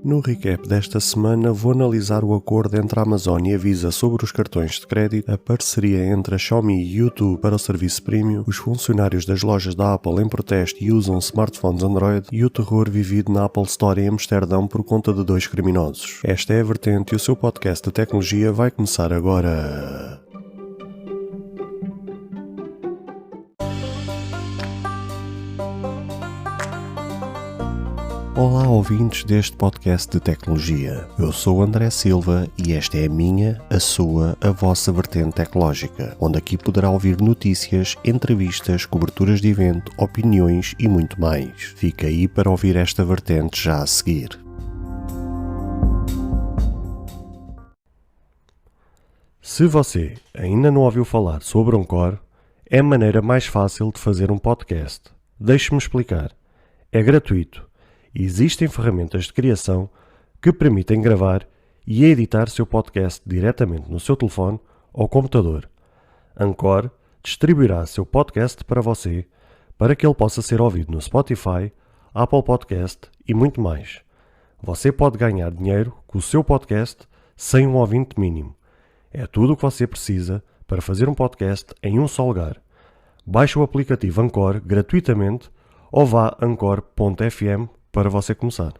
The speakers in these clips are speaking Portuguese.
No recap desta semana vou analisar o acordo entre a Amazon e a Visa sobre os cartões de crédito, a parceria entre a Xiaomi e YouTube para o serviço premium, os funcionários das lojas da Apple em protesto e usam smartphones Android e o terror vivido na Apple Store em Amsterdão por conta de 2 criminosos. Esta é a Vertente e o seu podcast de tecnologia vai começar agora. Olá ouvintes deste podcast de tecnologia, eu sou o André Silva e esta é a minha, a sua, a vossa vertente tecnológica, onde aqui poderá ouvir notícias, entrevistas, coberturas de evento, opiniões e muito mais. Fica aí para ouvir esta vertente já a seguir. Se você ainda não ouviu falar sobre Anchor, é a maneira mais fácil de fazer um podcast. Deixe-me explicar. É gratuito. Existem ferramentas de criação que permitem gravar e editar seu podcast diretamente no seu telefone ou computador. Anchor distribuirá seu podcast para você, para que ele possa ser ouvido no Spotify, Apple Podcast e muito mais. Você pode ganhar dinheiro com o seu podcast sem um ouvinte mínimo. É tudo o que você precisa para fazer um podcast em um só lugar. Baixe o aplicativo Anchor gratuitamente ou vá a anchor.fm para você começar.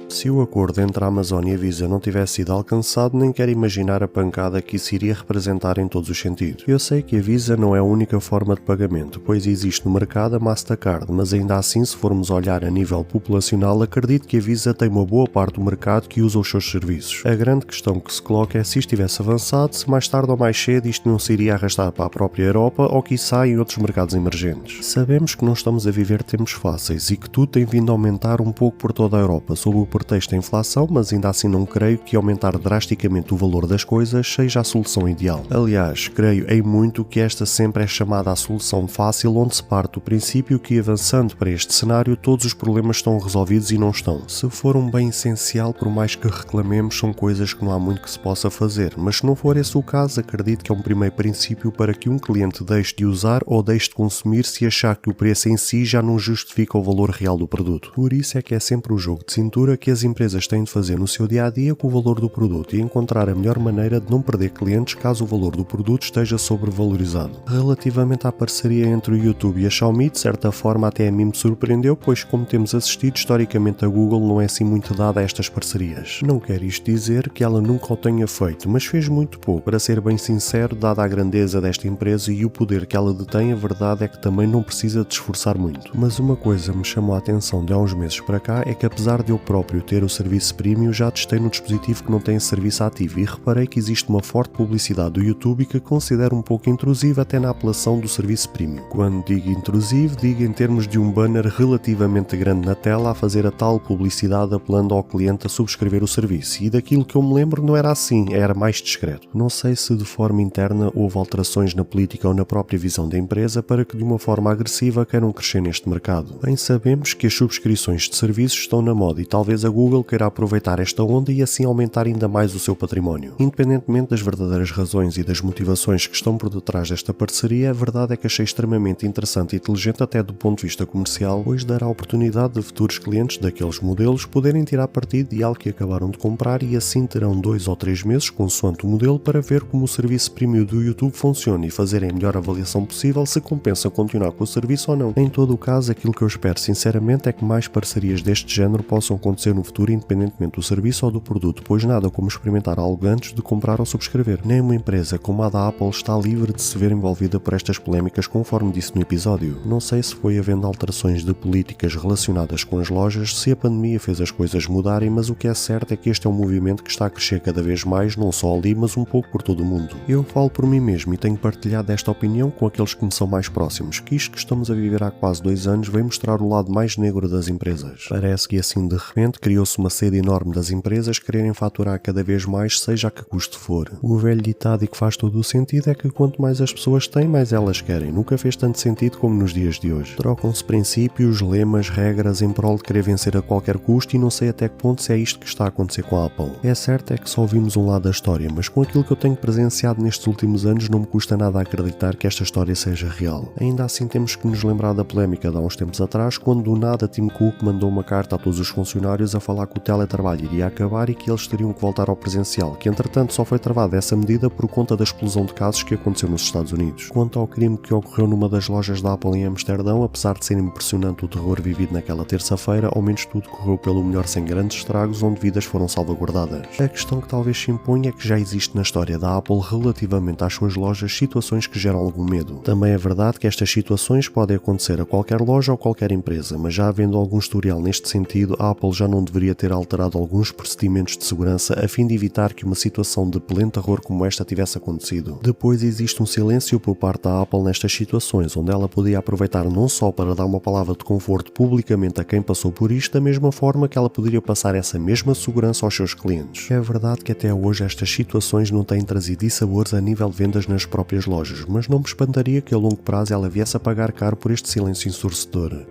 Se o acordo entre a Amazon e a Visa não tivesse sido alcançado, nem quero imaginar a pancada que isso iria representar em todos os sentidos. Eu sei que a Visa não é a única forma de pagamento, pois existe no mercado a Mastercard, mas ainda assim, se formos olhar a nível populacional, acredito que a Visa tem uma boa parte do mercado que usa os seus serviços. A grande questão que se coloca é se isto tivesse avançado, se mais tarde ou mais cedo isto não se iria arrastar para a própria Europa ou quiçá em outros mercados emergentes. Sabemos que não estamos a viver tempos fáceis e que tudo tem vindo a aumentar um pouco por toda a Europa, sob o pretexto da inflação, mas ainda assim não creio que aumentar drasticamente o valor das coisas seja a solução ideal. Aliás, creio em muito que esta sempre é chamada a solução fácil, onde se parte do princípio que avançando para este cenário todos os problemas estão resolvidos e não estão. Se for um bem essencial, por mais que reclamemos, são coisas que não há muito que se possa fazer, mas se não for esse o caso, acredito que é um primeiro princípio para que um cliente deixe de usar ou deixe de consumir se achar que o preço em si já não justifica o valor real do produto. Por isso é que é sempre um jogo de cintura que as empresas têm de fazer no seu dia-a-dia com o valor do produto e encontrar a melhor maneira de não perder clientes caso o valor do produto esteja sobrevalorizado. Relativamente à parceria entre o YouTube e a Xiaomi, de certa forma até a mim me surpreendeu, pois como temos assistido, historicamente a Google não é assim muito dada a estas parcerias. Não quer isto dizer que ela nunca o tenha feito, mas fez muito pouco. Para ser bem sincero, dada a grandeza desta empresa e o poder que ela detém, a verdade é que também não precisa de esforçar muito. Mas uma coisa me chamou a atenção de há uns meses para cá é que apesar de eu próprio ter o serviço premium, já testei no dispositivo que não tem serviço ativo e reparei que existe uma forte publicidade do YouTube que considero um pouco intrusiva até na apelação do serviço premium. Quando digo intrusivo, digo em termos de um banner relativamente grande na tela a fazer a tal publicidade apelando ao cliente a subscrever o serviço, e daquilo que eu me lembro não era assim, era mais discreto. Não sei se de forma interna houve alterações na política ou na própria visão da empresa para que de uma forma agressiva queiram crescer neste mercado. Bem sabemos que as subscrições de serviços estão na moda e talvez a Google queira aproveitar esta onda e assim aumentar ainda mais o seu património. Independentemente das verdadeiras razões e das motivações que estão por detrás desta parceria, a verdade é que achei extremamente interessante e inteligente até do ponto de vista comercial, pois dará a oportunidade de futuros clientes daqueles modelos poderem tirar partido de algo que acabaram de comprar e assim terão 2 ou 3 meses, consoante o modelo, para ver como o serviço premium do YouTube funciona e fazerem a melhor avaliação possível se compensa continuar com o serviço ou não. Em todo o caso, aquilo que eu espero sinceramente é que mais parcerias deste género possam acontecer no futuro, independentemente do serviço ou do produto, pois nada como experimentar algo antes de comprar ou subscrever. Nem uma empresa como a da Apple está livre de se ver envolvida por estas polémicas, conforme disse no episódio. Não sei se foi havendo alterações de políticas relacionadas com as lojas, se a pandemia fez as coisas mudarem, mas o que é certo é que este é um movimento que está a crescer cada vez mais, não só ali, mas um pouco por todo o mundo. Eu falo por mim mesmo e tenho partilhado esta opinião com aqueles que me são mais próximos, que isto que estamos a viver há quase 2 anos vem mostrar o lado mais negro das empresas. Parece que assim de repente criou criou-se uma sede enorme das empresas quererem faturar cada vez mais, seja a que custo for. O velho ditado e que faz todo o sentido é que quanto mais as pessoas têm, mais elas querem. Nunca fez tanto sentido como nos dias de hoje. Trocam-se princípios, lemas, regras em prol de querer vencer a qualquer custo e não sei até que ponto se é isto que está a acontecer com a Apple. É certo é que só vimos um lado da história, mas com aquilo que eu tenho presenciado nestes últimos anos não me custa nada acreditar que esta história seja real. Ainda assim temos que nos lembrar da polémica de há uns tempos atrás, quando do nada Tim Cook mandou uma carta a todos os funcionários a falar que o teletrabalho iria acabar e que eles teriam que voltar ao presencial, que entretanto só foi travada essa medida por conta da explosão de casos que aconteceu nos Estados Unidos. Quanto ao crime que ocorreu numa das lojas da Apple em Amsterdão, apesar de ser impressionante o terror vivido naquela terça-feira, ao menos tudo correu pelo melhor sem grandes estragos, onde vidas foram salvaguardadas. A questão que talvez se imponha é que já existe na história da Apple relativamente às suas lojas situações que geram algum medo. Também é verdade que estas situações podem acontecer a qualquer loja ou qualquer empresa, mas já havendo algum historial neste sentido, a Apple já não deveria ter alterado alguns procedimentos de segurança a fim de evitar que uma situação de pleno terror como esta tivesse acontecido. Depois existe um silêncio por parte da Apple nestas situações, onde ela podia aproveitar não só para dar uma palavra de conforto publicamente a quem passou por isto, da mesma forma que ela poderia passar essa mesma segurança aos seus clientes. É verdade que até hoje estas situações não têm trazido dissabores a nível de vendas nas próprias lojas, mas não me espantaria que a longo prazo ela viesse a pagar caro por este silêncio ensurdecedor.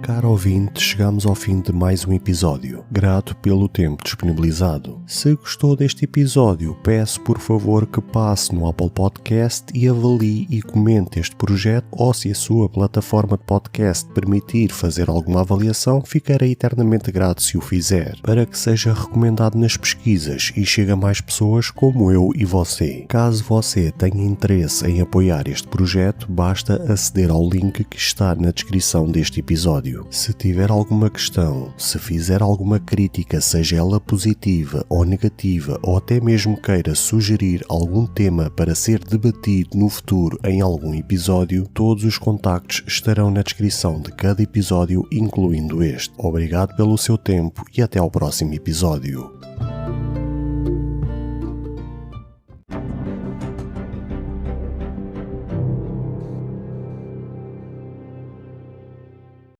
Caro ouvinte, chegamos ao fim de mais um episódio. Grato pelo tempo disponibilizado. Se gostou deste episódio, peço por favor que passe no Apple Podcast e avalie e comente este projeto, ou se a sua plataforma de podcast permitir fazer alguma avaliação, ficarei eternamente grato se o fizer, para que seja recomendado nas pesquisas e chegue a mais pessoas como eu e você. Caso você tenha interesse em apoiar este projeto, basta aceder ao link que está na descrição deste episódio. Se tiver alguma questão, se fizer alguma crítica, seja ela positiva ou negativa, ou até mesmo queira sugerir algum tema para ser debatido no futuro em algum episódio, todos os contactos estarão na descrição de cada episódio, incluindo este. Obrigado pelo seu tempo e até ao próximo episódio.